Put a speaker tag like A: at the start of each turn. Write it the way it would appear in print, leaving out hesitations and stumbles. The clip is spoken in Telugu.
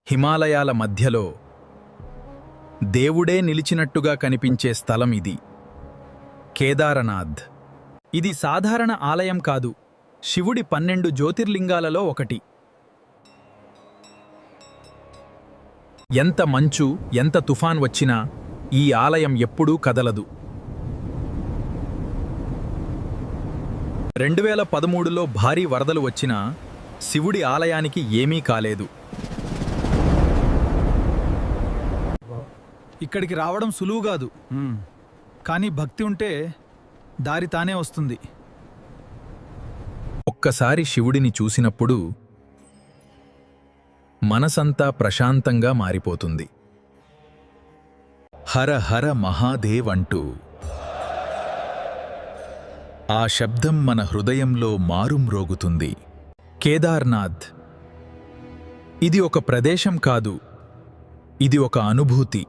A: హిమాలయాల మధ్యలో దేవుడే నిలిచినట్టుగా కనిపించే స్థలం ఇది. కేదారనాథ్. ఇది సాధారణ ఆలయం కాదు, శివుడి 12 జ్యోతిర్లింగాలలో ఒకటి. ఎంత మంచు, ఎంత తుఫాన్ వచ్చినా ఈ ఆలయం ఎప్పుడూ కదలదు. 2013లో భారీ వరదలు వచ్చినా శివుడి ఆలయానికి ఏమీ కాలేదు.
B: ఇక్కడికి రావడం సులువు కాదు, కానీ భక్తి ఉంటే దారి తానే వస్తుంది.
A: ఒక్కసారి శివుడిని చూసినప్పుడు మనసంతా ప్రశాంతంగా మారిపోతుంది. హర హర మహాదేవ్ అంటూ ఆ శబ్దం మన హృదయంలో మారుమ్రోగుతుంది. కేదార్నాథ్. ఇది ఒక ప్రదేశం కాదు, ఇది ఒక అనుభూతి.